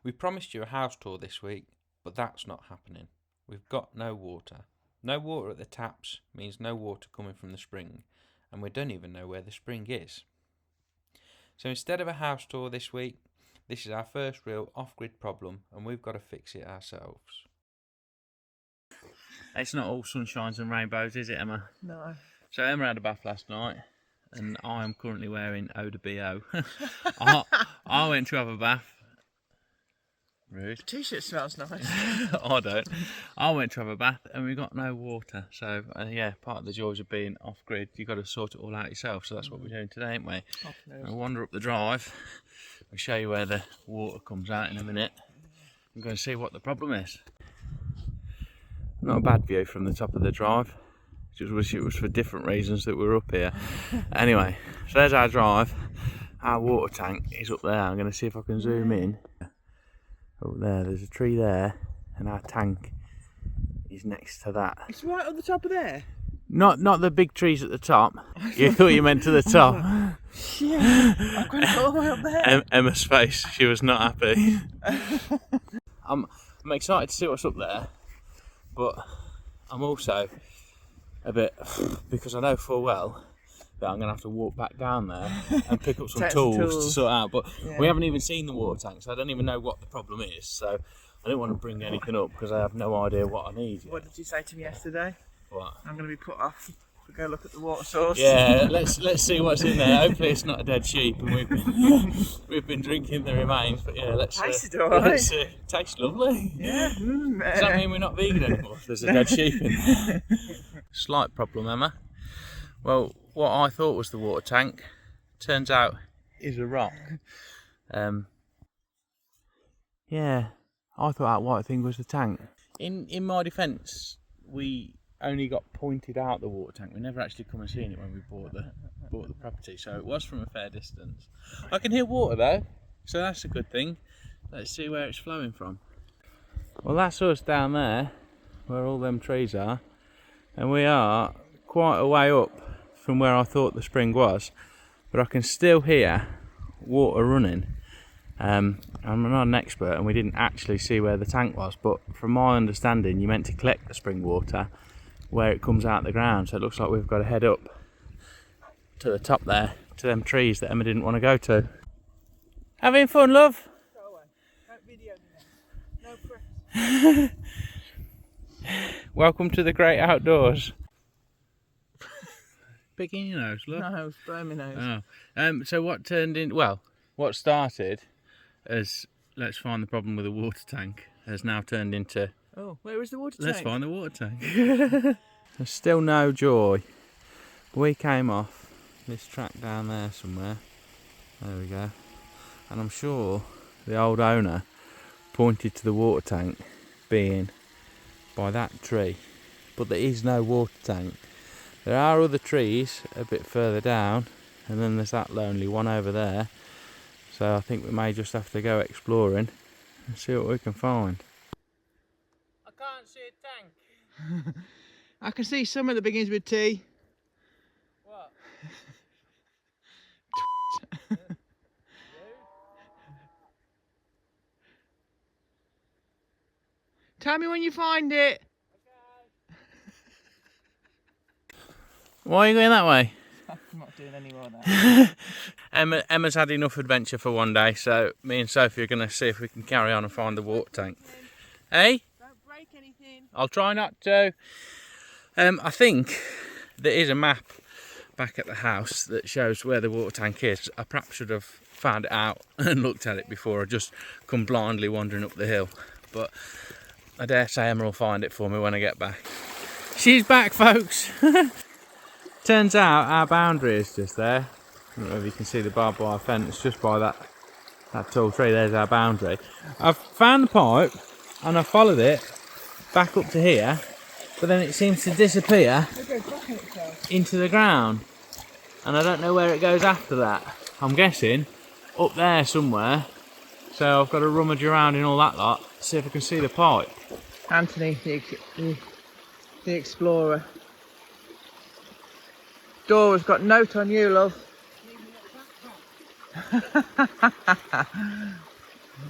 We promised you a house tour this week, but that's not happening. We've got no water. No water at the taps means no water coming from the spring, and we don't even know where the spring is. So instead of a house tour this week, this is our first real off-grid problem, and we've got to fix it ourselves. It's not all sunshines and rainbows, is it, Emma? No. So Emma had a bath last night, and I am currently wearing eau de BO. I went to have a bath. Rude. The t-shirt smells nice. I don't. I went to have a bath and we got no water. So yeah, part of the joys of being off grid, you've got to sort it all out yourself. So that's what we're doing today, ain't we? We'll wander up the drive. I'll show you where the water comes out in a minute. I'm going to see what the problem is. Not a bad view from the top of the drive. Just wish it was for different reasons that we're up here. Anyway, so there's our drive. Our water tank is up there. I'm going to see if I can zoom in. Up there, there's a tree there, and our tank is next to that. It's right on the top of there? Not the big trees at the top. You thought you meant to the top. Yeah, I've got it all the way up there. Emma's face, she was not happy. I'm excited to see what's up there, but I'm also a bit, because I know full well that I'm going to have to walk back down there and pick up some tools to sort out. But we haven't even seen the water tank, so I don't even know what the problem is. So I don't want to bring anything up because I have no idea what I need yet. What did you say to me yesterday? What? I'm going to be put off to go look at the water source. Yeah, let's see what's in there. Hopefully it's not a dead sheep, and we've been drinking the remains. But yeah, let's tastes alright. Tastes lovely. Yeah. Does that mean we're not vegan anymore if there's a dead sheep in there? Slight problem, Emma. Well, what I thought was the water tank turns out is a rock. Yeah, I thought that white thing was the tank. In my defence, we only got pointed out the water tank. We never actually come and seen it when we bought the property, so it was from a fair distance. I can hear water though, so that's a good thing. Let's see where it's flowing from. Well, that's us down there, where all them trees are, and we are quite a way up from where I thought the spring was, but I can still hear water running. I'm not an expert and we didn't actually see where the tank was, but from my understanding you meant to collect the spring water where it comes out of the ground, so it looks like we've got to head up to the top there, to them trees that Emma didn't want to go to. Having fun, love? Go away. Don't video me. No press. Welcome to the great outdoors. Picking your nose, look. No, it's blowing my nose. Oh. So what started as let's find the problem with the water tank has now turned into where is the water tank? Let's find the water tank. There's still no joy. We came off this track down there somewhere. There we go. And I'm sure the old owner pointed to the water tank being by that tree. But there is no water tank. There are other trees a bit further down, and then there's that lonely one over there. So I think we may just have to go exploring and see what we can find. I can't see a tank. I can see something that begins with T. What? Tell me when you find it. Why are you going that way? I'm not doing any more of that. Emma's had enough adventure for one day, so me and Sophie are going to see if we can carry on and find the water tank. Hey? Don't break anything. I'll try not to. I think there is a map back at the house that shows where the water tank is. I perhaps should have found it out and looked at it before I just come blindly wandering up the hill. But I dare say Emma will find it for me when I get back. She's back, folks. Turns out our boundary is just there. I don't know if you can see the barbed wire fence just by that tall tree. There's our boundary. I've found the pipe and I followed it back up to here, but then it seems to disappear into the ground, and I don't know where it goes after that. I'm guessing up there somewhere, so I've got to rummage around in all that lot to see if I can see the pipe. Anthony, the explorer. Dora's got note on you, love.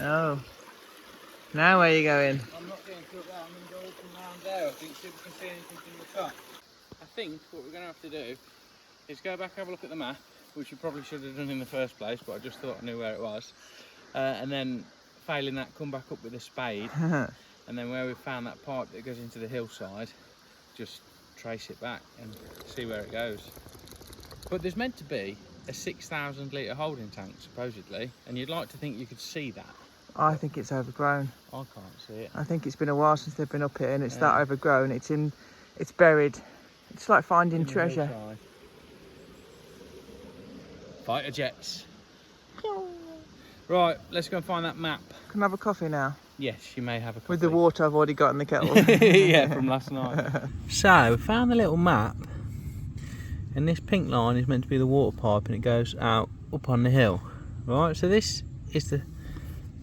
Oh. Now where are you going? I'm not going to up there, I'm going to go up and round there, I think, see if we can see anything from the top. I think what we're going to have to do is go back and have a look at the map, which we probably should have done in the first place, but I just thought I knew where it was. And then, failing that, come back up with a spade, and then where we found that pipe that goes into the hillside, just trace it back and see where it goes. But there's meant to be a 6,000 litre holding tank, supposedly, and you'd like to think you could see that. I think it's overgrown. I can't see it. I think it's been a while since they've been up here, and it's that overgrown. It's buried. It's like finding treasure. Fighter jets. Right, let's go and find that map. Can I have a coffee now? Yes, you may have a coffee. With the water I've already got in the kettle. Yeah, from last night. So, we found the little map, and this pink line is meant to be the water pipe, and it goes out up on the hill. Right, so this is the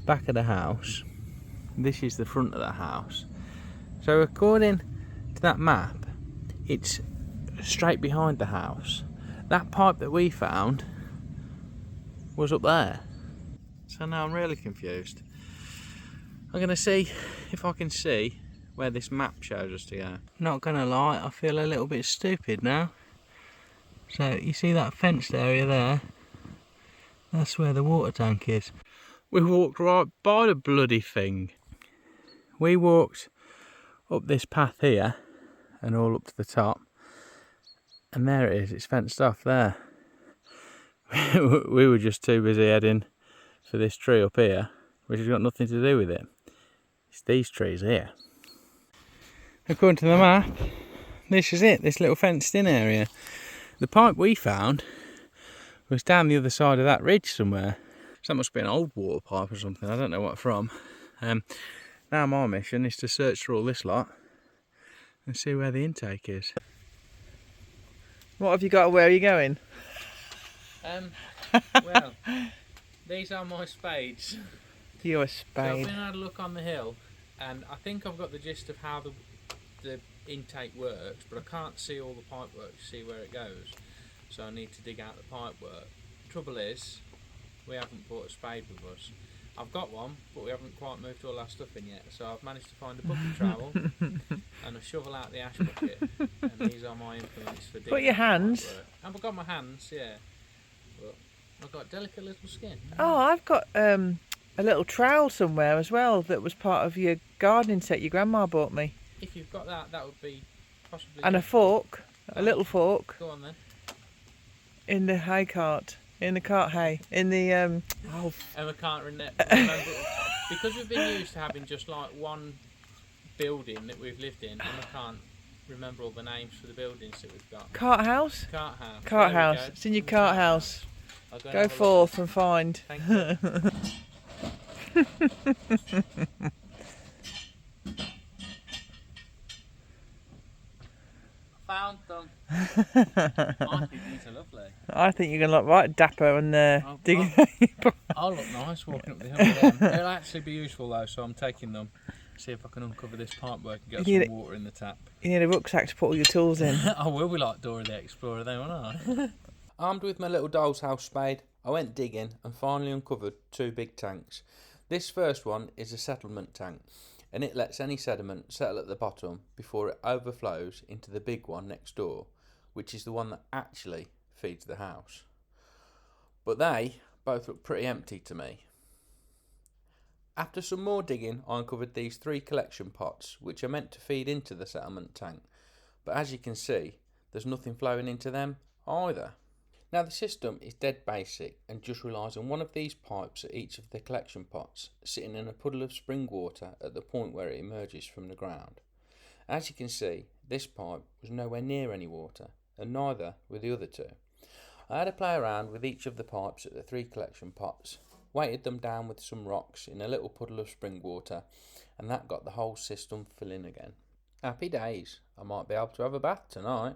back of the house. This is the front of the house. So according to that map, it's straight behind the house. That pipe that we found was up there. So now I'm really confused. I'm going to see if I can see where this map shows us to go. Not going to lie, I feel a little bit stupid now. So you see that fenced area there? That's where the water tank is. We walked right by the bloody thing. We walked up this path here and all up to the top. And there it is, it's fenced off there. We were just too busy heading for this tree up here, which has got nothing to do with it. It's these trees here. According to the map, this is it, this little fenced in area. The pipe we found was down the other side of that ridge somewhere. So that must be an old water pipe or something, I don't know what from. Now my mission is to search through all this lot and see where the intake is. What have you got? Where are you going? Well, these are my spades. You're a So I've spade. been and had a look on the hill, and I think I've got the gist of how the intake works, but I can't see all the pipe work to see where it goes. So I need to dig out the pipe work. Trouble is, we haven't brought a spade with us. I've got one, but we haven't quite moved all our stuff in yet. So I've managed to find a bucket trowel and a shovel out the ash bucket. And these are my implements for digging. Put your hands. Pipe work. And I've got my hands, yeah. But I've got delicate little skin. Oh, I've got a little trowel somewhere as well that was part of your gardening set your grandma bought me. If you've got that, that would be possibly. And a fork, a little fork. Go on then. In the hay cart. In the cart hay. In the Emma can't remember because we've been used to having just like one building that we've lived in. Emma can't remember all the names for the buildings that we've got. cart house? Cart house. Cart There we house. go. It's in your cart house. I'll and Go have a forth and find. Thank you. Found them. I think these are lovely. I think you're going to look right dapper and digging. I'll look nice walking up the hill with them. They'll actually be useful though, so I'm taking them. See if I can uncover this pipe work and get some water in the tap. You need a rucksack to put all your tools in. I will be like Dora the Explorer then, won't I? Armed with my little doll's house spade, I went digging and finally uncovered two big tanks. This first one is a settlement tank, and it lets any sediment settle at the bottom before it overflows into the big one next door, which is the one that actually feeds the house. But they both look pretty empty to me. After some more digging, I uncovered these three collection pots, which are meant to feed into the settlement tank, but as you can see, there's nothing flowing into them either. Now the system is dead basic and just relies on one of these pipes at each of the collection pots, sitting in a puddle of spring water at the point where it emerges from the ground. As you can see, this pipe was nowhere near any water, and neither were the other two. I had to play around with each of the pipes at the three collection pots, weighted them down with some rocks in a little puddle of spring water, and that got the whole system filling again. Happy days, I might be able to have a bath tonight.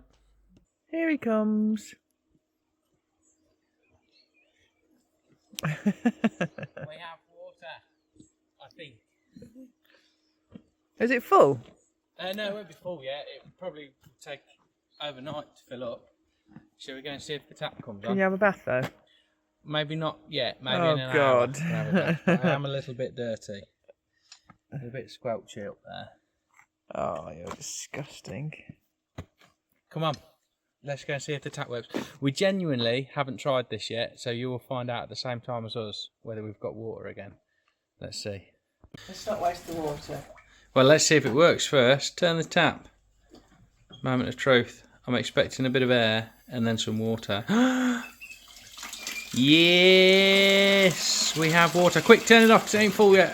Here he comes. We have water, I think. Is it full? No, it won't be full yet. It probably will take overnight to fill up. Shall we go and see if the tap comes on? Can you have a bath though? Maybe not yet. Maybe Oh, in an God. hour. I can have a bath. I am a little bit dirty. There's a bit squelchy up there. Oh, you're disgusting. Come on, let's go and see if the tap works. We genuinely haven't tried this yet, so you will find out at the same time as us whether we've got water again. Let's see. Let's not waste the water. Well, let's see if it works first. Turn the tap. Moment of truth. I'm expecting a bit of air and then some water. Yes, we have water. Quick, turn it off because it ain't full yet.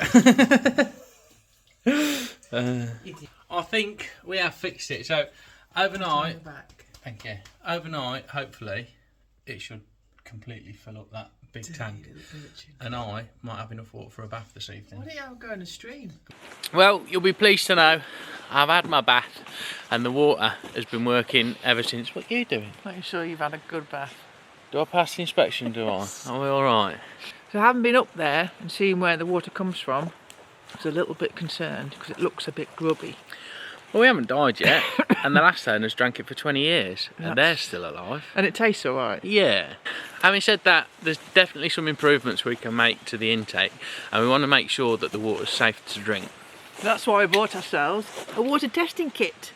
I think we have fixed it. So overnight, thank you. Overnight, hopefully, it should completely fill up that big tank, and I might have enough water for a bath this evening. Why don't you go in a stream? Well, you'll be pleased to know I've had my bath, and the water has been working ever since. What are you doing? Making sure you've had a good bath. Do I pass the inspection? Do I? Are we all right? So I haven't been up there and seen where the water comes from. I was a little bit concerned because it looks a bit grubby. Well, we haven't died yet, and the last owners drank it for 20 years, and they're still alive. And it tastes alright. Yeah. Having said that, there's definitely some improvements we can make to the intake, and we want to make sure that the water's safe to drink. That's why we bought ourselves a water testing kit,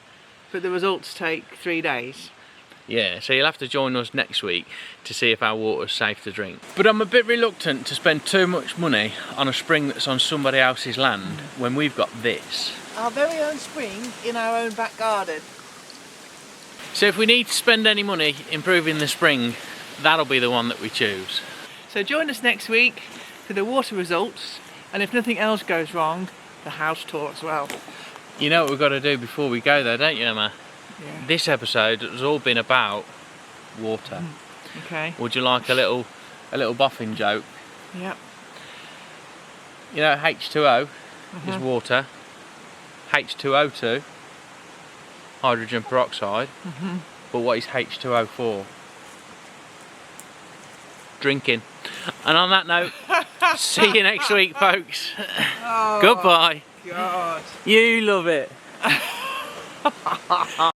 but the results take 3 days. Yeah, so you'll have to join us next week to see if our water's safe to drink. But I'm a bit reluctant to spend too much money on a spring that's on somebody else's land when we've got this. Our very own spring in our own back garden. So if we need to spend any money improving the spring, that'll be the one that we choose. So join us next week for the water results, and if nothing else goes wrong, the house tour as well. You know what we've got to do before we go though, don't you, Emma? Yeah. This episode has all been about water. Okay. Would you like a little boffin joke? Yep. You know H2O is water. H2O2, hydrogen peroxide. But what is H2O for? Drinking. And on that note, see you next week, folks. Oh, Goodbye. God. You love it.